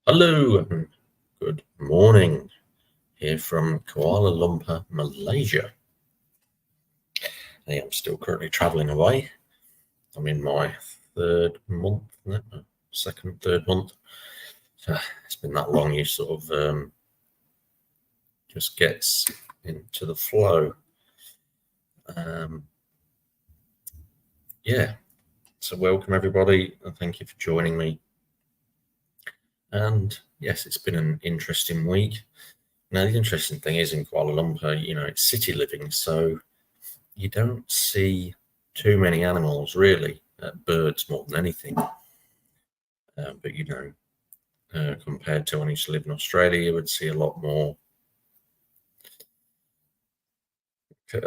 Hello and good morning here from Kuala Lumpur, Malaysia. I'm still currently travelling away. I'm in my third month, third month. So it's been that long, you sort of just gets into the flow. Yeah, so welcome everybody and thank you for joining me. And yes, it's been an interesting week. Now, the interesting thing is in Kuala Lumpur, it's city living, so you don't see too many animals, really, birds more than anything. But, compared to when I used to live in Australia, you would see a lot more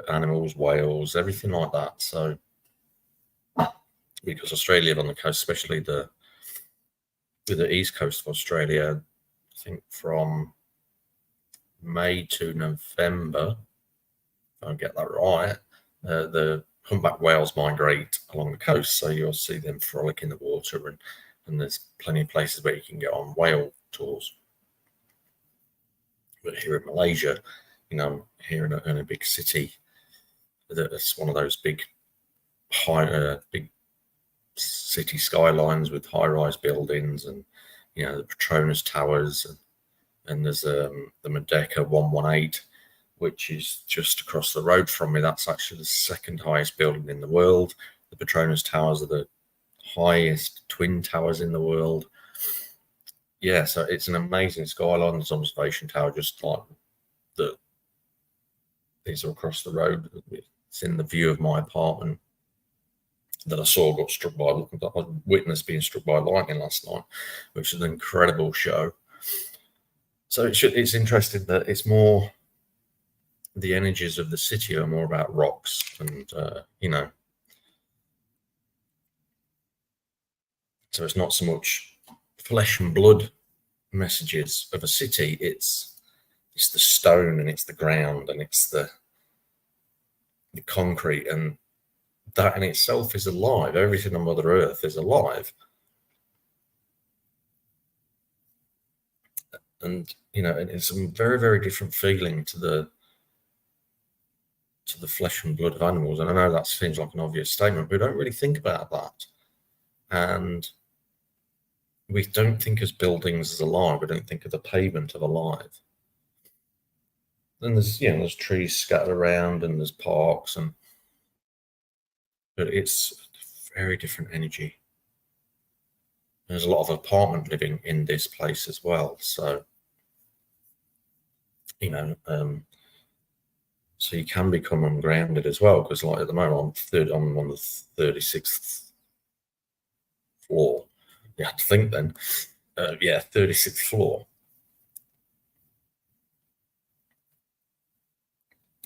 animals, whales, everything like that. So, because Australia on the coast, especially the east coast of Australia, I think from May to November, if I get that right, the humpback whales migrate along the coast, so you'll see them frolic in the water, and there's plenty of places where you can get on whale tours. But here in Malaysia, here in a big city, that's one of those big city skylines with high-rise buildings, and the Petronas Towers, and there's the Merdeka 118, which is just across the road from me. That's actually the second highest building in the world. The Petronas Towers are the highest twin towers in the world. Yeah, so it's an amazing skyline. There's an observation tower just like these are across the road. It's in the view of my apartment that I saw got struck by. I witnessed being struck by lightning last night, which is an incredible show. So it's interesting that it's more, the energies of the city are more about rocks and so it's not so much flesh and blood messages of a city. It's the stone, and it's the ground, and it's the concrete, and that in itself is alive. Everything on Mother Earth is alive. And and it's a very, very different feeling to the flesh and blood of animals. And I know that seems like an obvious statement, but we don't really think about that. And we don't think as buildings as alive. We don't think of the pavement of alive. And there's trees scattered around, and there's parks, but it's a very different energy. There's a lot of apartment living in this place as well. So, so you can become ungrounded as well, because like at the moment I'm on the 36th floor. You have to think then. 36th floor.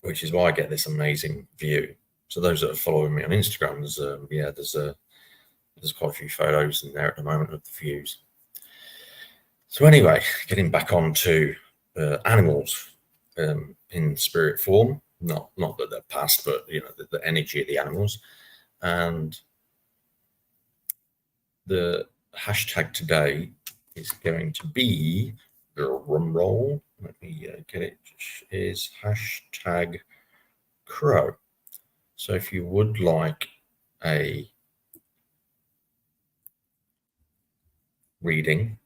Which is why I get this amazing view. So those that are following me on Instagram, there's quite a few photos in there at the moment of the views. So anyway, getting back onto animals in spirit form, not that they're past, but the energy of the animals. And the hashtag today is going to be, drum roll, let me get it, is hashtag crow. So if you would like a reading,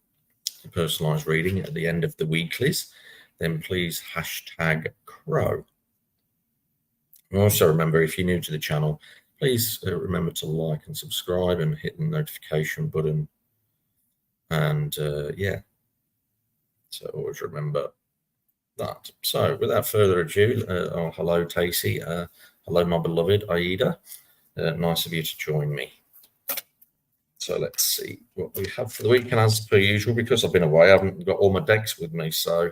a personalized reading at the end of the weeklies, then please hashtag crow. And also remember, if you're new to the channel, please remember to like and subscribe and hit the notification button. And yeah, so always remember that. So without further ado, hello Tacey, hello my beloved Aida, nice of you to join me. So let's see what we have for the week. And as per usual, because I've been away, I haven't got all my decks with me, so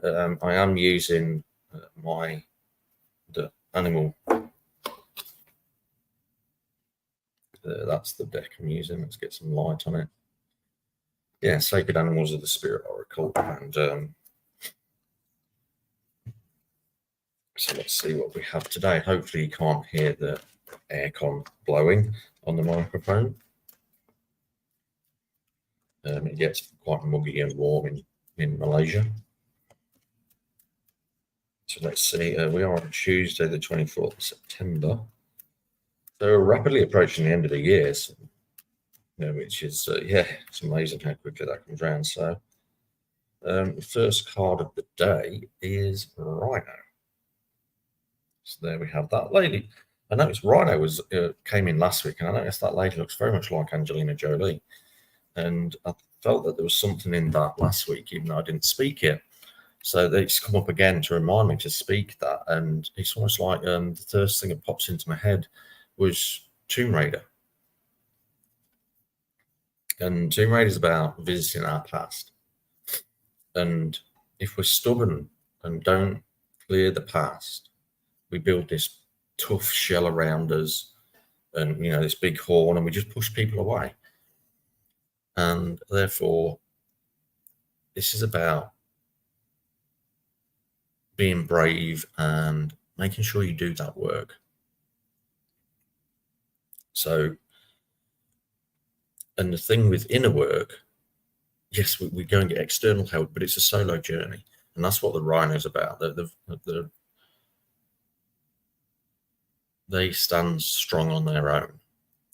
I am using the animal. That's the deck I'm using. Let's get some light on it. Yeah, Sacred Animals of the Spirit Oracle. And so let's see what we have today. Hopefully you can't hear the aircon blowing on the microphone. It gets quite muggy and warm in Malaysia. So let's see, we are on Tuesday, the 24th of September. So we're rapidly approaching the end of the year, so, which is, yeah, it's amazing how quickly that comes around. So the first card of the day is Rhino. So there we have that lady. I noticed Rhino came in last week, and I noticed that lady looks very much like Angelina Jolie. And I felt that there was something in that last week, even though I didn't speak it. So it's come up again to remind me to speak that. And it's almost like the first thing that pops into my head was Tomb Raider. And Tomb Raider is about visiting our past. And if we're stubborn and don't clear the past, we build this tough shell around us and, this big horn, and we just push people away. And therefore, this is about being brave and making sure you do that work. So, and the thing with inner work, yes, we go and get external help, but it's a solo journey. And that's what the Rhino's about. They stand strong on their own.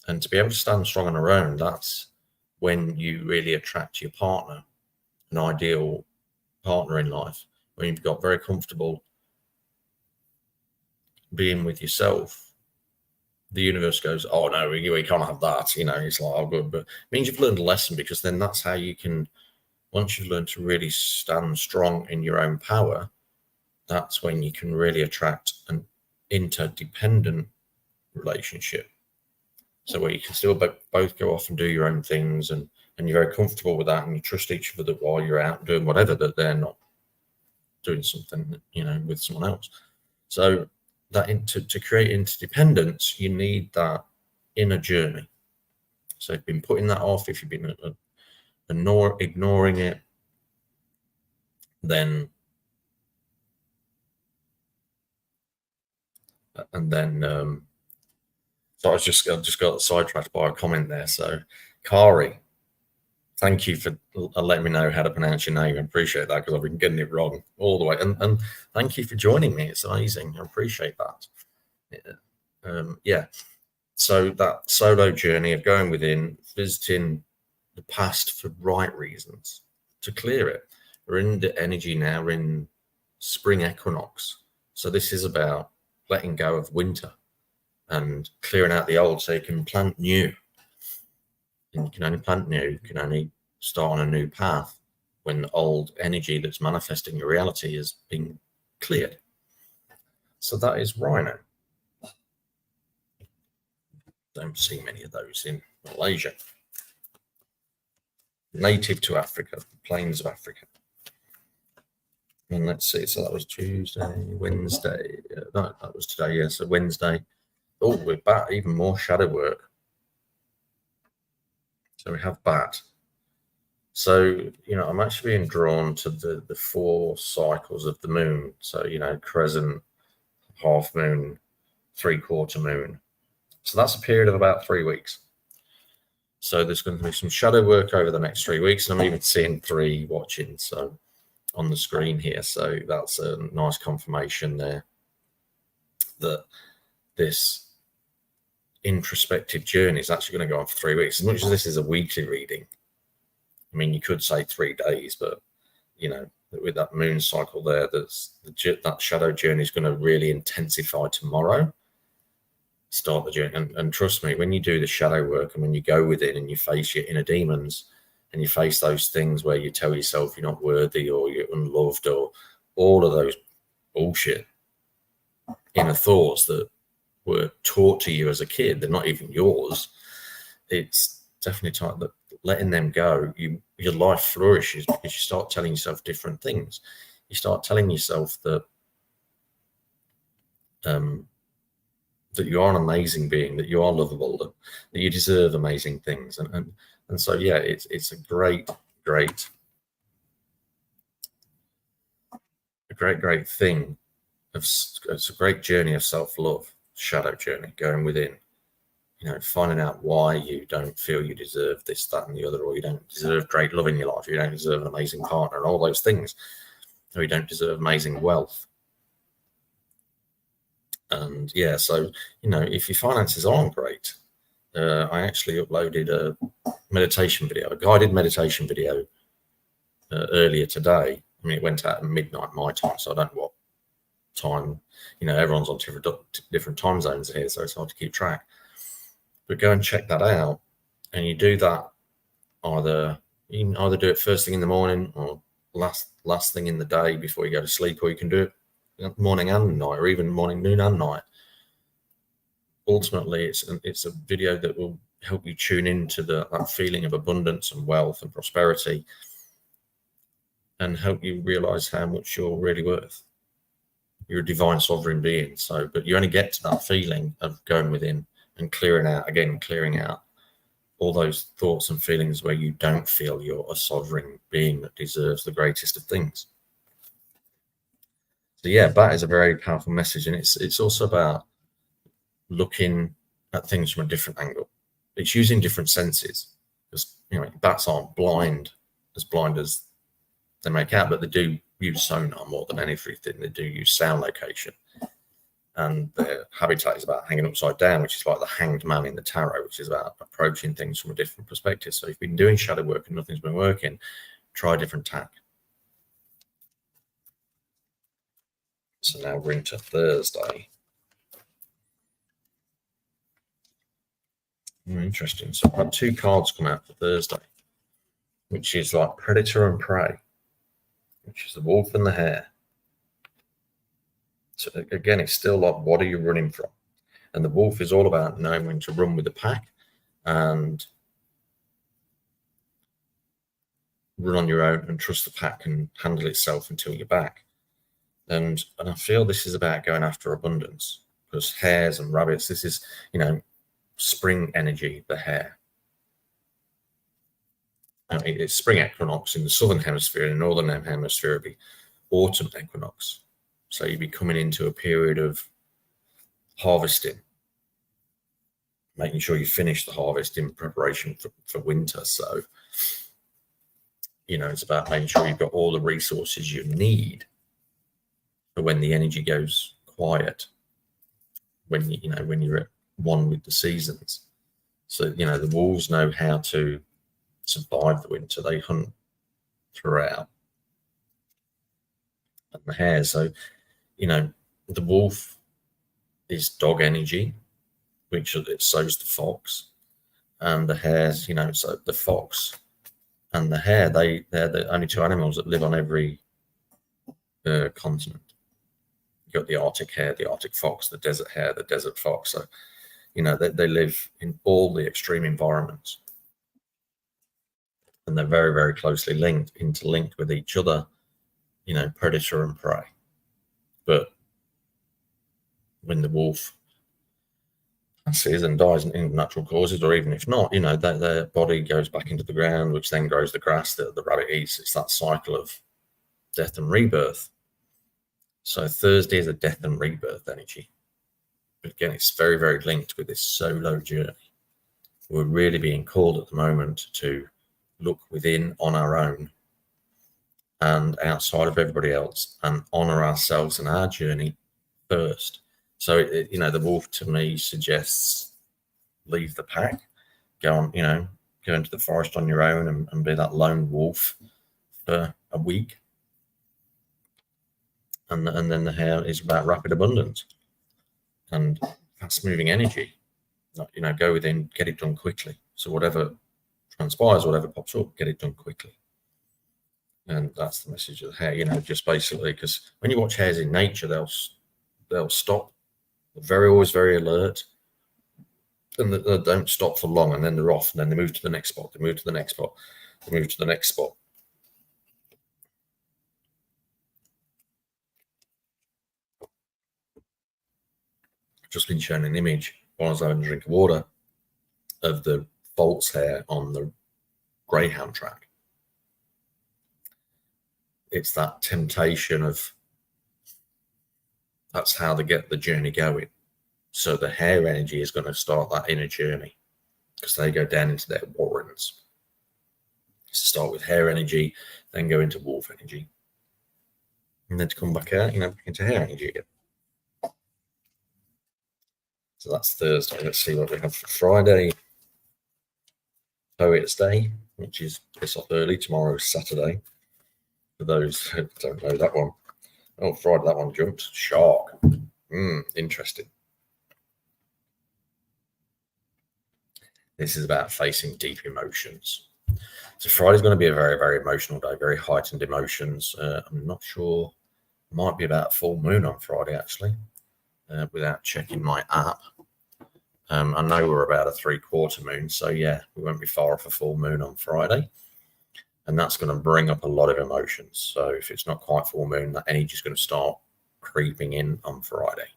And to be able to stand strong on their own, that's when you really attract your partner, an ideal partner in life, when you've got very comfortable being with yourself. The universe goes, oh no, we can't have that. It's like, oh good, but it means you've learned a lesson, because then that's how you can, once you've learned to really stand strong in your own power, that's when you can really attract an interdependent relationship. So where you can still both go off and do your own things, and you're very comfortable with that, and you trust each other that while you're out doing whatever, that they're not doing something, with someone else. So that to create interdependence, you need that inner journey. So if you've been putting that off, if you've been ignoring it, then so I just got sidetracked by a comment there. So Kari, thank you for letting me know how to pronounce your name. I appreciate that, because I've been getting it wrong all the way. And thank you for joining me. It's amazing. I appreciate that. Yeah. So that solo journey of going within, visiting the past for right reasons, to clear it. We're in the energy now. We're in spring equinox. So this is about letting go of winter and clearing out the old, so you can plant new. And you can only plant new, you can only start on a new path when the old energy that's manifesting your reality is being cleared. So that is Rhino. Don't see many of those in Malaysia. Native to Africa, plains of Africa. And let's see, so that was Tuesday, Wednesday. No, that was today, yeah, so Wednesday. Oh, we're back, even more shadow work. So we have bat. So, I'm actually being drawn to the 4 cycles of the moon. So, crescent, half moon, 3/4 moon. So that's a period of about 3 weeks. So there's going to be some shadow work over the next 3 weeks. And I'm even seeing 3 watching on the screen here. So that's a nice confirmation there that this introspective journey is actually going to go on for 3 weeks. As much as this is a weekly reading, I mean, you could say 3 days, but with that moon cycle there, that shadow journey is going to really intensify tomorrow. Start the journey, and trust me, when you do the shadow work and when you go within and you face your inner demons and you face those things where you tell yourself you're not worthy or you're unloved or all of those bullshit inner thoughts that were taught to you as a kid, they're not even yours. It's definitely time that letting them go, your life flourishes, because you start telling yourself different things. You start telling yourself that that you are an amazing being, that you are lovable, that you deserve amazing things, and so yeah, it's a great thing. It's a great journey of self-love, shadow journey, going within finding out why you don't feel you deserve this, that, and the other, or you don't deserve great love in your life, or you don't deserve an amazing partner, and all those things, or you don't deserve amazing wealth. And yeah, so if your finances aren't great, I actually uploaded a meditation video, a guided meditation video earlier today. I mean, it went out at midnight my time, so I don't know what time. Everyone's on different time zones here, so it's hard to keep track. But go and check that out, and you do that you can either do it first thing in the morning or last thing in the day before you go to sleep, or you can do it morning and night, or even morning, noon, and night. Ultimately, it's a video that will help you tune into that feeling of abundance and wealth and prosperity, and help you realize how much you're really worth. You're a divine sovereign being. But you only get to that feeling of going within and clearing out all those thoughts and feelings where you don't feel you're a sovereign being that deserves the greatest of things. So yeah, that is a very powerful message, and it's also about looking at things from a different angle. It's using different senses, because bats aren't blind as they make out, but they do use sonar more than anything. They do use sound location, and their habitat is about hanging upside down, which is like the hanged man in the tarot, which is about approaching things from a different perspective. So if you've been doing shadow work and nothing's been working, try a different tack. So now we're into Thursday. Interesting. So I've had 2 cards come out for Thursday, which is like Predator and Prey, which is the wolf and the hare. So again, it's still like, what are you running from? And the wolf is all about knowing when to run with the pack and run on your own and trust the pack can handle itself until you're back. And I feel this is about going after abundance, because hares and rabbits, this is, spring energy, the hare. I mean, it's spring equinox in the southern hemisphere. In the northern hemisphere, it'd be autumn equinox. So you'd be coming into a period of harvesting, making sure you finish the harvest in preparation for winter. So, it's about making sure you've got all the resources you need for when the energy goes quiet, when you're at one with the seasons. So, the wolves know how to survive the winter. They hunt throughout. And the hare, so, the wolf is dog energy, which it sows the fox. And the hares, so the fox and the hare, they're the only 2 animals that live on every continent. You've got the Arctic hare, the Arctic fox, the desert hare, the desert fox. So, they live in all the extreme environments. And they're very, very closely interlinked with each other, predator and prey. But when the wolf passes and dies in natural causes, or even if not, their body goes back into the ground, which then grows the grass that the rabbit eats. It's that cycle of death and rebirth. So Thursday is a death and rebirth energy. But again, it's very, very linked with this solo journey. We're really being called at the moment to look within on our own and outside of everybody else, and honor ourselves and our journey first. So, the wolf to me suggests leave the pack, go into the forest on your own and be that lone wolf for a week. And then the hare is about rapid abundance and fast moving energy. Go within, get it done quickly. So whatever transpires, whatever pops up, get it done quickly. And that's the message of the hare, just basically, because when you watch hares in nature, they'll stop. They're always very alert, and they don't stop for long, and then they're off, and then they move to the next spot, they move to the next spot, they move to the next spot. I've just been shown an image while I was having a drink of water of the false hare on the greyhound track. It's that temptation of, that's how they get the journey going. So the hare energy is going to start that inner journey because they go down into their warrens. So start with hare energy, then go into wolf energy, and then to come back out, back into hare energy again. So that's Thursday. Let's see what we have for Friday. Poets Day, which is piss off early. Tomorrow is Saturday. For those who don't know that one. Oh, Friday, that one jumped. Shark. Interesting. This is about facing deep emotions. So Friday's going to be a very, very emotional day, very heightened emotions. I'm not sure. Might be about full moon on Friday, actually, without checking my app. I know we're about a 3/4 moon, so yeah, we won't be far off a full moon on Friday. And that's going to bring up a lot of emotions. So if it's not quite full moon, that energy is going to start creeping in on Friday.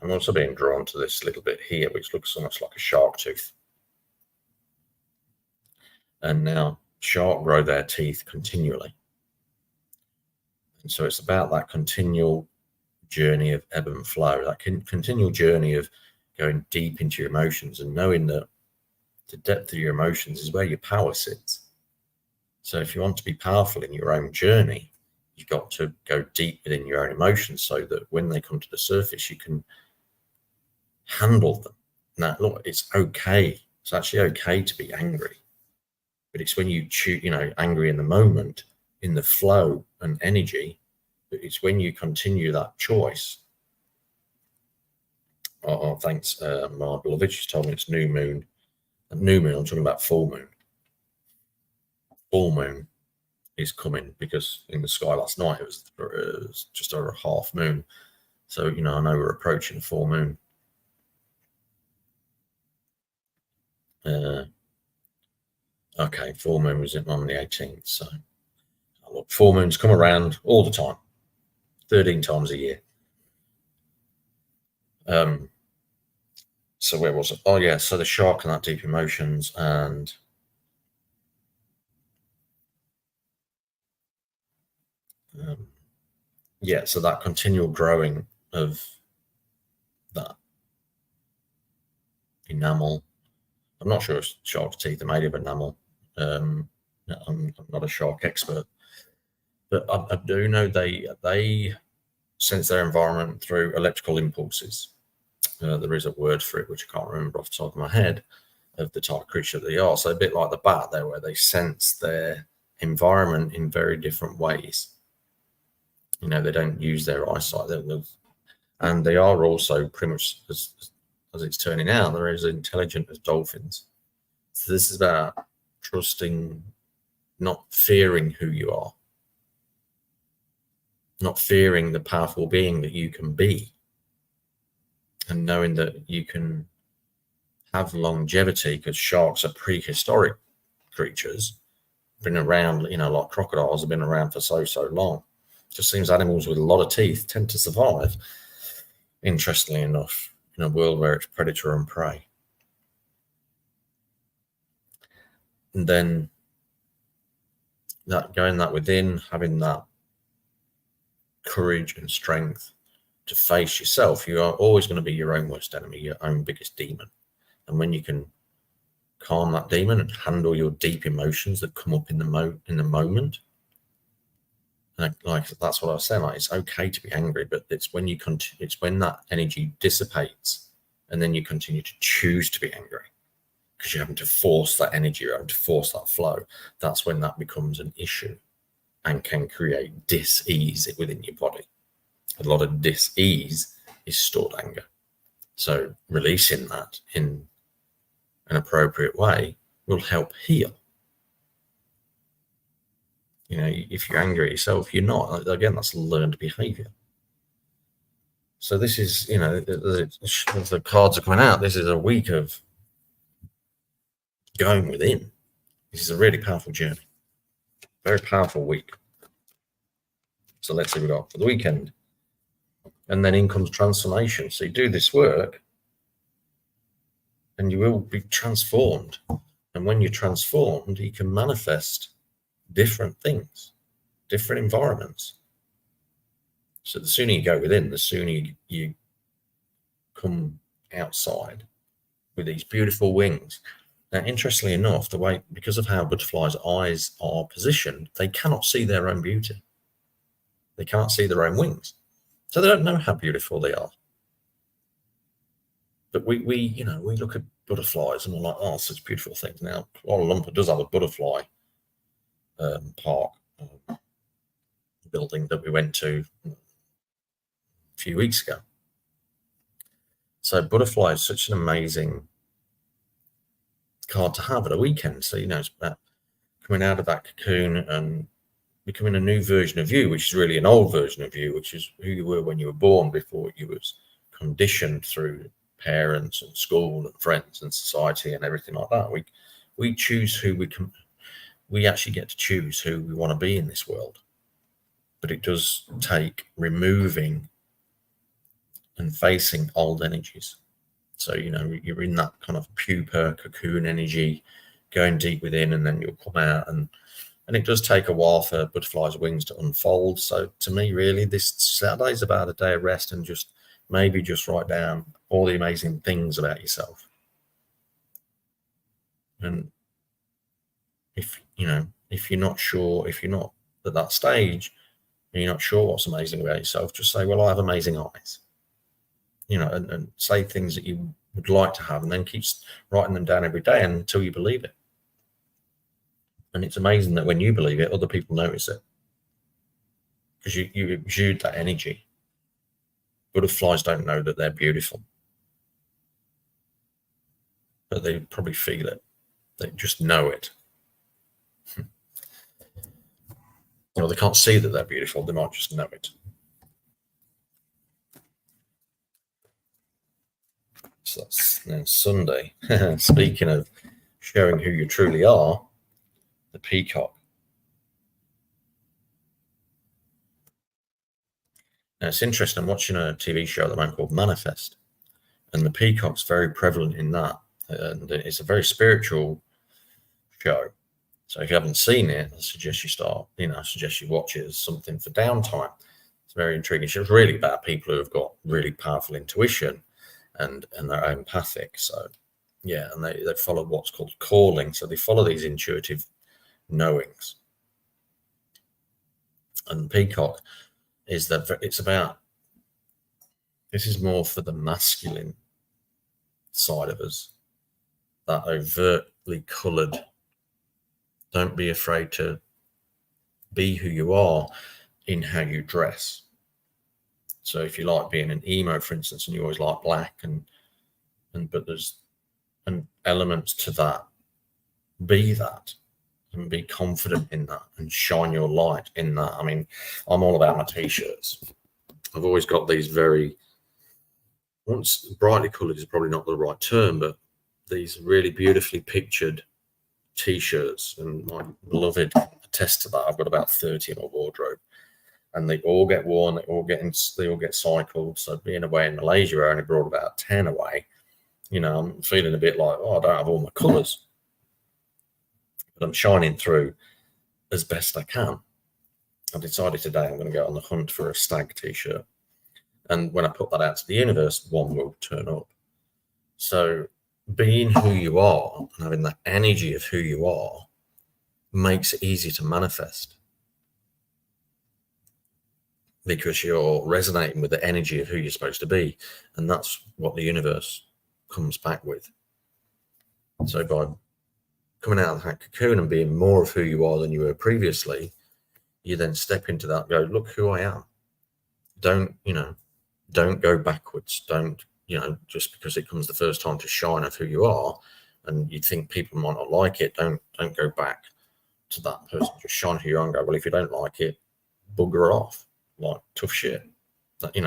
I'm also being drawn to this little bit here, which looks almost like a shark tooth. And now shark grow their teeth continually. And so it's about that continual journey of ebb and flow, that continual journey of going deep into your emotions and knowing that the depth of your emotions is where your power sits. So if you want to be powerful in your own journey, you've got to go deep within your own emotions so that when they come to the surface, you can handle them. Now, look, it's okay. It's actually okay to be angry. But it's when you choose, angry in the moment, in the flow and energy, it's when you continue that choice. Oh, thanks, my beloved. She's told me it's new moon. New moon, I'm talking about full moon. Full moon is coming because in the sky last night it was just over a half moon. So, I know we're approaching full moon. Okay, full moon was on the 18th. So, look, full moons come around all the time, 13 times a year. So where was it? Oh, yeah. So the shark and that deep emotions and yeah, so that continual growing of that enamel. I'm not sure it's shark's teeth are made of enamel. I'm not a shark expert, but I do know they sense their environment through electrical impulses. There is a word for it, which I can't remember off the top of my head, of the type of creature they are. So a bit like the bat there, where they sense their environment in very different ways. They don't use their eyesight. And they are also pretty much, as it's turning out, they're as intelligent as dolphins. So this is about trusting, not fearing who you are, not fearing the powerful being that you can be, and knowing that you can have longevity, because sharks are prehistoric creatures, been around, like crocodiles have been around for so long. It just seems animals with a lot of teeth tend to survive, interestingly enough, in a world where it's predator and prey. And then that within, having that courage and strength to face yourself. You are always going to be your own worst enemy, your own biggest demon. And when you can calm that demon and handle your deep emotions that come up in the moment, like that's what I was saying. Like, it's okay to be angry, but it's when it's when that energy dissipates, and then you continue to choose to be angry because you're having to force that energy, you're having to force that flow. That's when that becomes an issue and can create dis-ease within your body. A lot of dis-ease is stored anger. So releasing that in an appropriate way will help heal. If you're angry at yourself, you're not. Again, that's learned behavior. So this is, as the cards are coming out, this is a week of going within. This is a really powerful journey. Very powerful week. So let's see what we got for the weekend. And then in comes transformation. So you do this work and you will be transformed. And when you're transformed, you can manifest different things, different environments. So the sooner you go within, the sooner you come outside with these beautiful wings. Now, interestingly enough, because of how butterflies' eyes are positioned, they cannot see their own beauty. They can't see their own wings. So they don't know how beautiful they are. But we look at butterflies and we're like, oh, such beautiful things. Now, Kuala Lumpur does have a butterfly park building that we went to a few weeks ago. So butterfly is such an amazing card to have at a weekend. So, it's about coming out of that cocoon and becoming a new version of you, which is really an old version of you, which is who you were when you were born, before you was conditioned through parents and school and friends and society and everything like that. We choose who we actually get to choose who we want to be in this world. But it does take removing and facing old energies. So, you're in that kind of pupa cocoon energy, going deep within, and then you'll come out, and it does take a while for butterflies' wings to unfold. So to me, really, this Saturday is about a day of rest and just write down all the amazing things about yourself. And if you're not sure, if you're not at that stage, and you're not sure what's amazing about yourself, just say, well, I have amazing eyes. And say things that you would like to have, and then keep writing them down every day until you believe it. And it's amazing that when you believe it, other people notice it, because you exude that energy. Butterflies don't know that they're beautiful, but they probably feel it. They just know it. They can't see that they're beautiful. They might just know it. So that's then Sunday. Speaking of showing who you truly are, the peacock. Now, it's interesting. I'm watching a TV show at the moment called Manifest, and the peacock's very prevalent in that. And it's a very spiritual show. So if you haven't seen it, I suggest you watch it as something for downtime. It's very intriguing. It's really about people who have got really powerful intuition and they're empathic. So yeah, and they follow what's called calling. So they follow these intuitive knowings. And peacock is that this is more for the masculine side of us, that overtly coloured. Don't be afraid to be who you are in how you dress. So if you like being an emo, for instance, and you always like black, but there's an element to that, be that and be confident in that and shine your light in that. I mean, I'm all about my t-shirts. I've always got these brightly coloured is probably not the right term, but these really beautifully pictured t-shirts, and my beloved attests to that. I've got about 30 in my wardrobe, and they all get worn, they all get cycled. So being away in Malaysia, I only brought about 10 away. I'm feeling a bit like, I don't have all my colours, but I'm shining through as best I can. I decided today I'm going to go on the hunt for a stag t-shirt, and when I put that out to the universe, one will turn up. So being who you are and having that energy of who you are makes it easy to manifest, because you're resonating with the energy of who you're supposed to be, and that's what the universe comes back with. So by coming out of that cocoon and being more of who you are than you were previously, you then step into that and go, look who I am. Don't go backwards. Don't, just because it comes the first time to shine of who you are and you think people might not like it, don't go back to that person. Just shine who you are and go, well, if you don't like it, bugger off. Like, tough shit. If you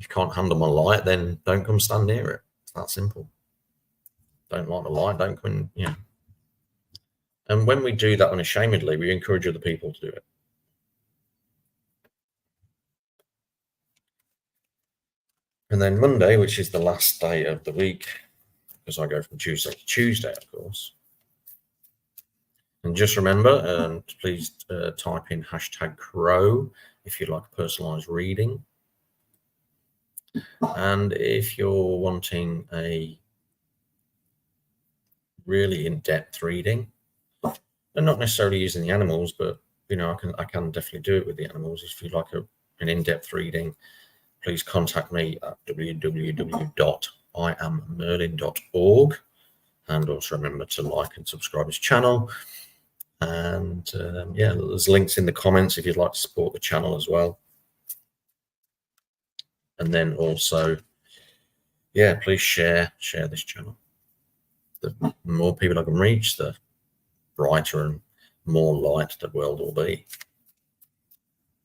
can't handle my light, then don't come stand near it. It's that simple. Don't like the light, don't come in, And when we do that unashamedly, we encourage other people to do it. And then Monday, which is the last day of the week, because I go from Tuesday to Tuesday, of course. And just remember, please type in #crow if you'd like a personalized reading. And if you're wanting a really in-depth reading, and not necessarily using the animals, but I can definitely do it with the animals. If you'd like an in-depth reading, please contact me at www.iammerlin.org, and also remember to like and subscribe this channel. And yeah, there's links in the comments if you'd like to support the channel as well. And then also, yeah, please share this channel. The more people I can reach, the brighter and more light the world will be.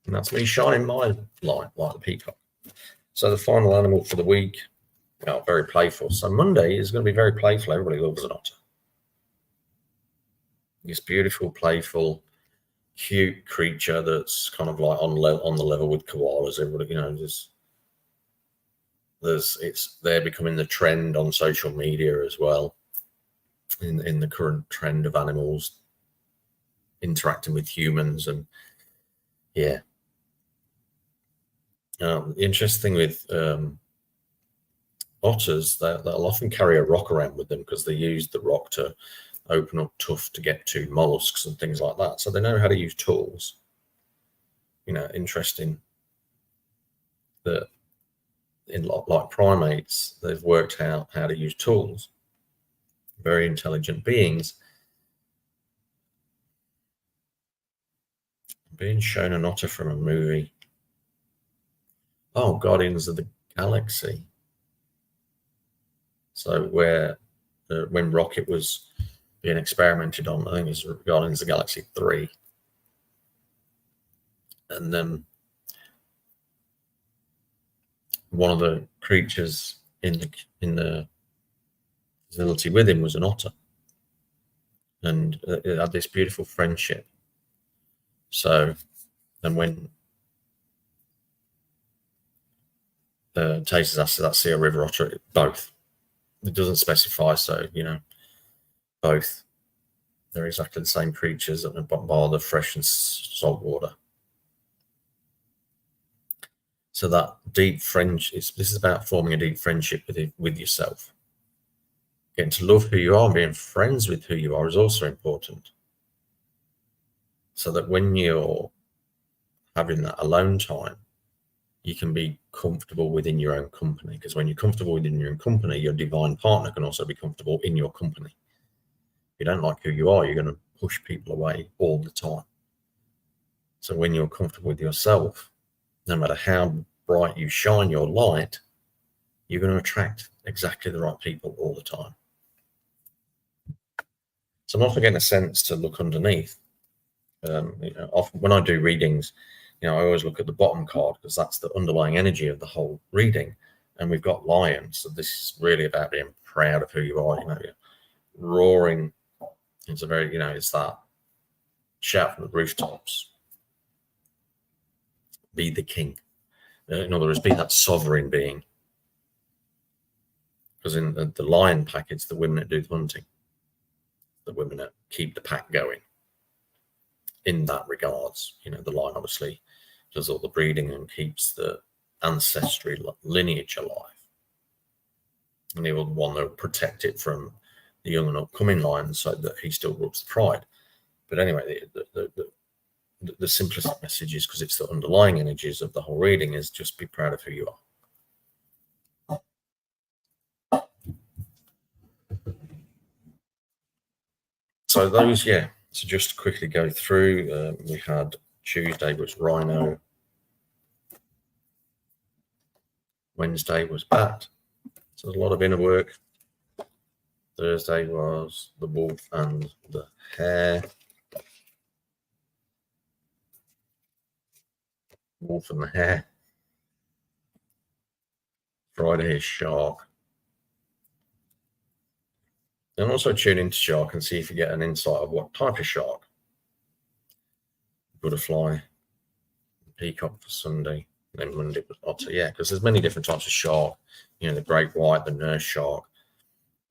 And that's me shining my light like the peacock. So the final animal for the week, very playful. So Monday is going to be very playful. Everybody loves an otter. This beautiful, playful, cute creature that's kind of like on the level with koalas. Everybody, they're becoming the trend on social media as well. In the current trend of animals interacting with humans, and yeah. The interesting thing with otters, they'll often carry a rock around with them because they use the rock to open up tuft to get to mollusks and things like that. So they know how to use tools. Interesting that in like primates, they've worked out how to use tools. Very intelligent beings. Being shown an otter from a movie. Oh, Guardians of the Galaxy. So where when Rocket was being experimented on, I think it was Guardians of the Galaxy 3. And then one of the creatures in the facility with him was an otter, and it had this beautiful friendship. So, and when Taste is asked, "Does that sea or river otter?" Both. It doesn't specify, so both. They're exactly the same creatures, bar the fresh and salt water. So that deep friendship, this is about forming a deep friendship with yourself. Getting to love who you are and being friends with who you are is also important. So that when you're having that alone time, you can be comfortable within your own company. Because when you're comfortable within your own company, your divine partner can also be comfortable in your company. If you don't like who you are, you're going to push people away all the time. So when you're comfortable with yourself, no matter how bright you shine your light, you're going to attract exactly the right people all the time. So I'm often getting a sense to look underneath. Often when I do readings, I always look at the bottom card because that's the underlying energy of the whole reading. And we've got lions. So this is really about being proud of who you are. You're roaring. It's a very, it's that shout from the rooftops. Be the king. In other words, be that sovereign being. Because in the lion pack, it's the women that do the hunting. The women that keep the pack going. In that regards, the lion obviously does all the breeding and keeps the ancestry lineage alive. And he will want to protect it from the young and upcoming lions so that he still rubs the pride. But anyway, the simplest message is, because it's the underlying energies of the whole reading, is just be proud of who you are. So those, so just to quickly go through, we had Tuesday was rhino, Wednesday was bat, so there's a lot of inner work. Thursday was the wolf and the hare. Wolf and the hare. Friday is shark. And also tune into shark and see if you get an insight of what type of shark. Butterfly, peacock for Sunday, and then Monday was otter. Yeah, because there's many different types of shark. The great white, the nurse shark,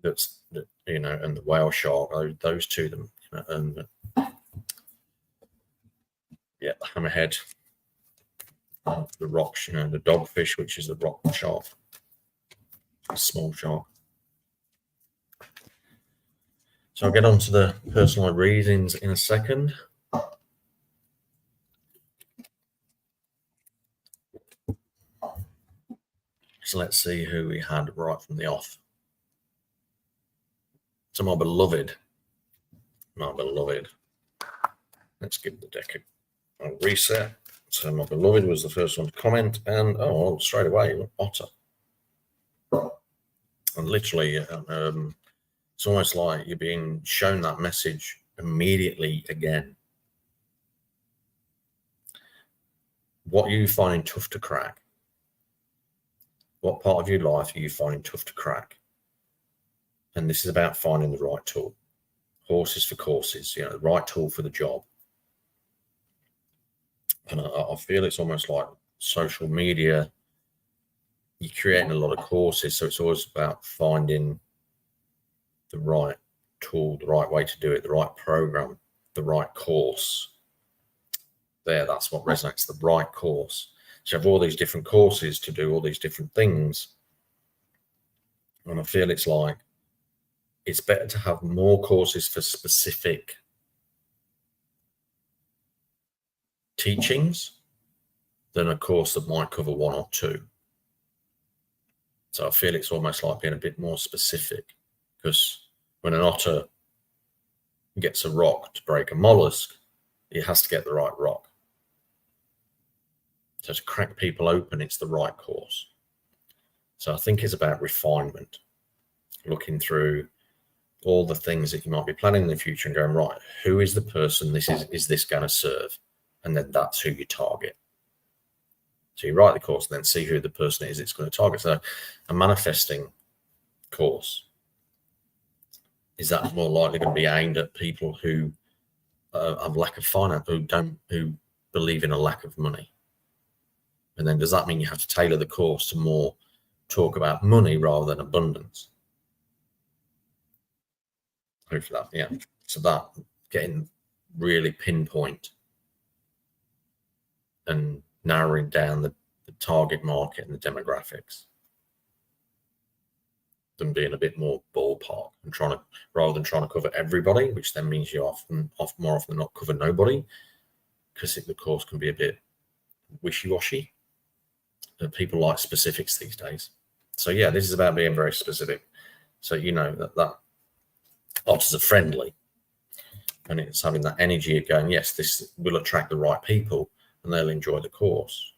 and the whale shark. Those two, them, and the hammerhead. the rock, the dogfish, which is the rock shark, a small shark. So I'll get on to the personal readings in a second. So let's see who we had right from the off. So my beloved. Let's give the deck a reset. So my beloved was the first one to comment, and straight away, Otter. And literally, it's almost like you're being shown that message immediately again. What are you finding tough to crack? What part of your life are you finding tough to crack? And this is about finding the right tool. Horses for courses, the right tool for the job. And I feel it's almost like social media. You're creating a lot of courses, so it's always about finding the right tool, the right way to do it, the right program, the right course. That's what resonates, the right course. So you have all these different courses to do all these different things. And I feel it's like it's better to have more courses for specific teachings than a course that might cover one or two. So I feel it's almost like being a bit more specific, because when an otter gets a rock to break a mollusk, it has to get the right rock. So to crack people open, it's the right course. So I think it's about refinement, looking through all the things that you might be planning in the future and going, right, who is the person is this going to serve? And then that's who you target. So you write the course and then see who the person is it's going to target. So a manifesting course, is that more likely going to be aimed at people who have lack of finance, who believe in a lack of money? And then does that mean you have to tailor the course to more talk about money rather than abundance? Hopefully that, yeah. So that getting really pinpoint and narrowing down the target market and the demographics, than being a bit more ballpark and rather than trying to cover everybody, which then means you more often than not cover nobody, because the course can be a bit wishy-washy. People like specifics these days. So yeah, this is about being very specific. So that otters are friendly, and it's having that energy of going, yes, this will attract the right people and they'll enjoy the course.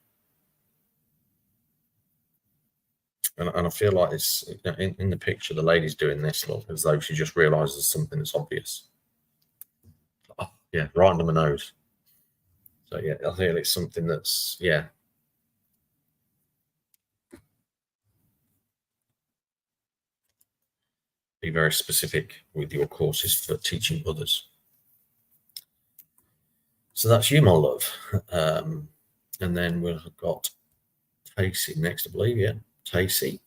And I feel like it's in the picture, the lady's doing this look as though she just realizes something that's obvious. Oh, yeah, right under my nose. So yeah, I feel it's something that's, yeah. Be very specific with your courses for teaching others. So that's you, my love. And then we've got Tacey next, I believe. Yeah, Tacey.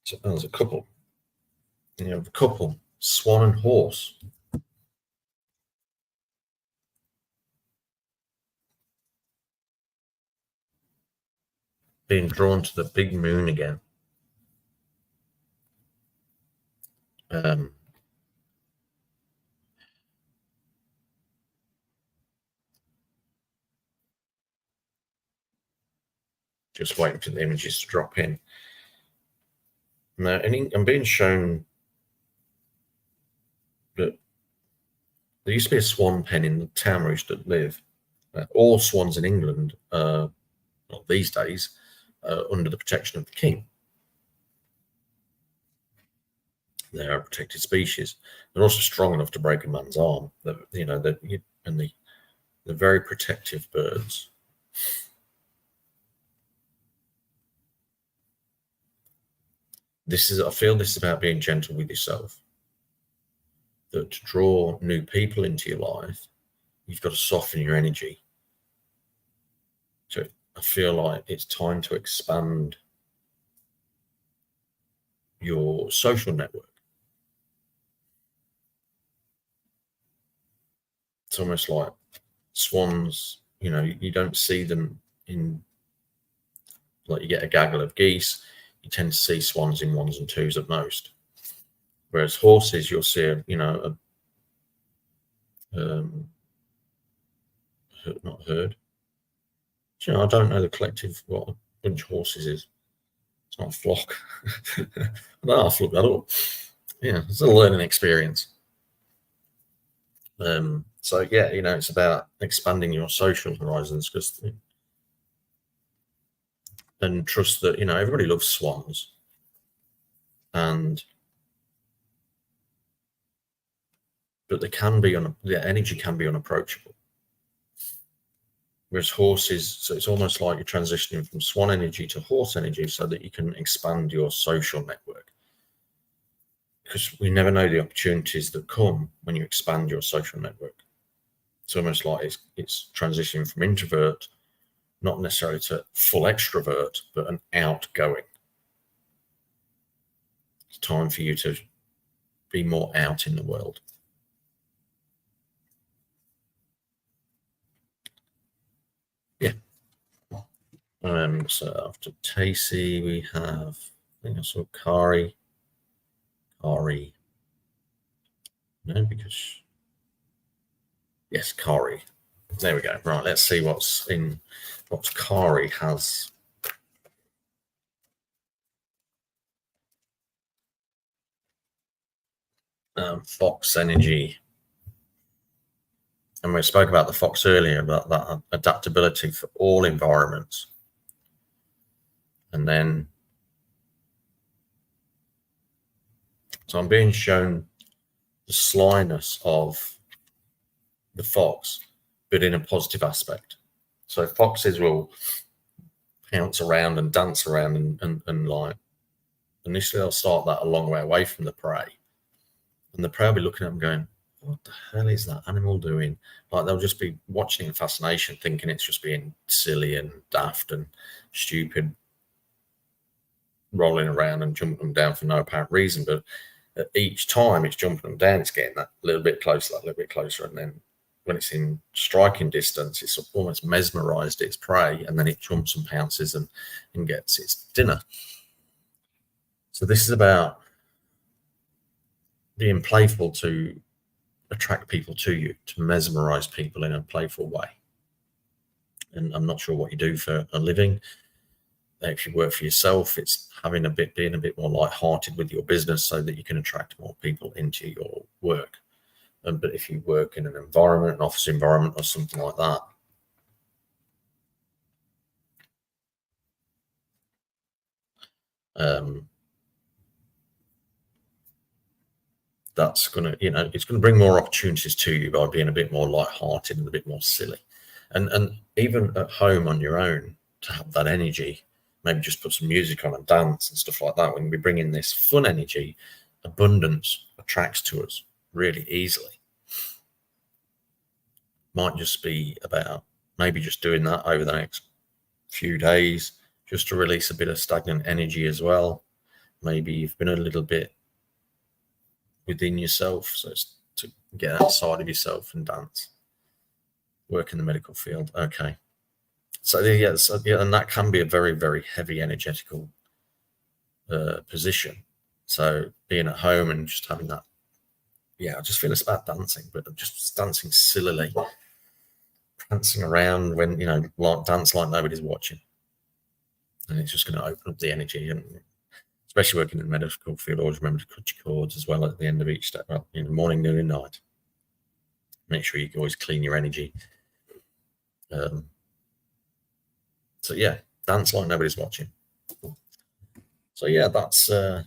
So there's a couple. You have a couple, swan and horse. Being drawn to the big moon again. Just waiting for the images to drop in. Now, I'm being shown that there used to be a swan pen in the town where I used to live. All swans in England, well, these days, under the protection of the king. They are a protected species. They're also strong enough to break a man's arm. They're very protective birds. I feel this is about being gentle with yourself. That to draw new people into your life, you've got to soften your energy. So I feel like it's time to expand your social network. It's almost like swans, you don't see them in, like, you get a gaggle of geese, you tend to see swans in ones and twos at most. Whereas horses, you'll see not herd. I don't know the collective what a bunch of horses is. It's not a flock. I'll have to look that up. Yeah, it's a learning experience. So yeah, it's about expanding your social horizons, and trust that everybody loves swans, but the energy can be unapproachable. Whereas horses, so it's almost like you're transitioning from swan energy to horse energy so that you can expand your social network. Because we never know the opportunities that come when you expand your social network. It's almost like it's transitioning from introvert, not necessarily to full extrovert, but an outgoing. It's time for you to be more out in the world. Yeah. So after Tacy, we have, I think I saw Kari. No, because yes, Kari. There we go. Right, let's see what Kari has. Fox energy. And we spoke about the fox earlier, about that adaptability for all environments. And then, so I'm being shown the slyness of the fox, but in a positive aspect. So foxes will pounce around and dance around and like, initially they'll start that a long way away from the prey. And the prey will be looking at them going, what the hell is that animal doing? Like, they'll just be watching in fascination, thinking it's just being silly and daft and stupid, rolling around and jumping them down for no apparent reason. But each time it's jumping them down, it's getting that little bit closer, and then when it's in striking distance, it's almost mesmerized its prey, and then it jumps and pounces and gets its dinner. So this is about being playful to attract people to you, to mesmerize people in a playful way. And I'm not sure what you do for a living. If you work for yourself, it's being a bit more light-hearted with your business so that you can attract more people into your work. But if you work in an environment, an office environment or something like that, that's going to, it's going to bring more opportunities to you by being a bit more light-hearted and a bit more silly. And even at home on your own, to have that energy, maybe just put some music on and dance and stuff like that. When we bring in this fun energy, abundance attracts to us really easily. Might just be about maybe just doing that over the next few days, just to release a bit of stagnant energy as well. Maybe you've been a little bit within yourself, so it's to get outside of yourself and dance. Work in the medical field. Okay. So yeah, and that can be a very, very heavy energetical position. So being at home and just having that, I just feel it's about dancing, but just dancing sillily, prancing around when like dance like nobody's watching, and it's just going to open up the energy. And especially working in the medical field, always remember to cut your cords as well at the end of each step. Well, morning, noon, and night. Make sure you always clean your energy. So yeah, dance like nobody's watching. So yeah, that's the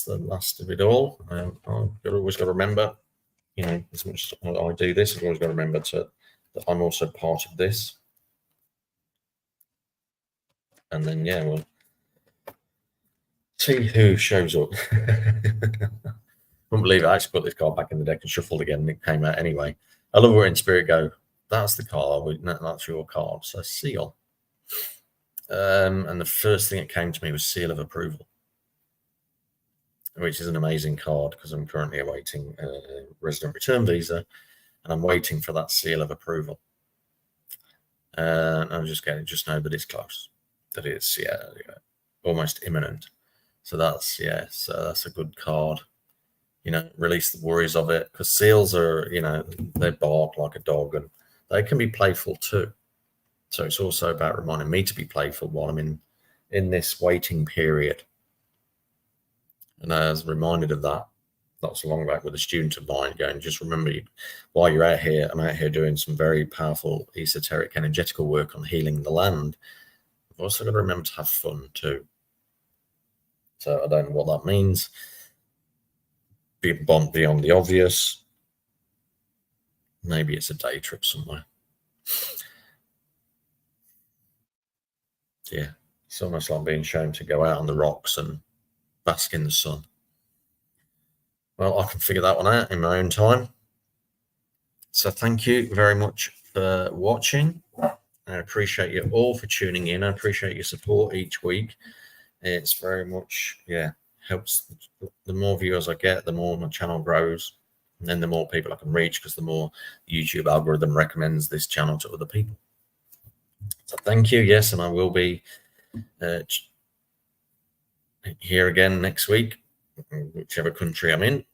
last of it all. I've always got to remember, as much as I do this, I've always got to remember that I'm also part of this. And then we'll see who shows up. I couldn't believe it. I actually put this card back in the deck and shuffled again, and it came out anyway. I love where in spirit go, that's the card, that's your card. So seal. And the first thing that came to me was seal of approval, which is an amazing card because I'm currently awaiting a resident return visa. and I'm waiting for that seal of approval. And I'm just know that it's close, that it's almost imminent. So that's so that's a good card. Release the worries of it, because seals are, they bark like a dog and they can be playful too. So it's also about reminding me to be playful while I'm in this waiting period. And I was reminded of that not so long back with a student of mine going, just remember, while you're out here, I'm out here doing some very powerful esoteric energetical work on healing the land. I've also got to remember to have fun too. So I don't know what that means. Beyond the obvious. Maybe it's a day trip somewhere. Yeah, it's almost like being shown to go out on the rocks and bask in the sun. Well, I can figure that one out in my own time. So thank you very much for watching. I appreciate you all for tuning in. I appreciate your support each week. It's very much, helps. The more viewers I get, the more my channel grows. And then the more people I can reach, because the more the YouTube algorithm recommends this channel to other people. So thank you. Yes, and I will be here again next week, whichever country I'm in.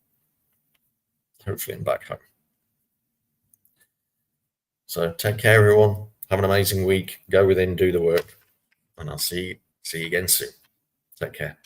Hopefully I'm back home. So take care, everyone. Have an amazing week. Go within, do the work, and I'll see you again soon. Take care.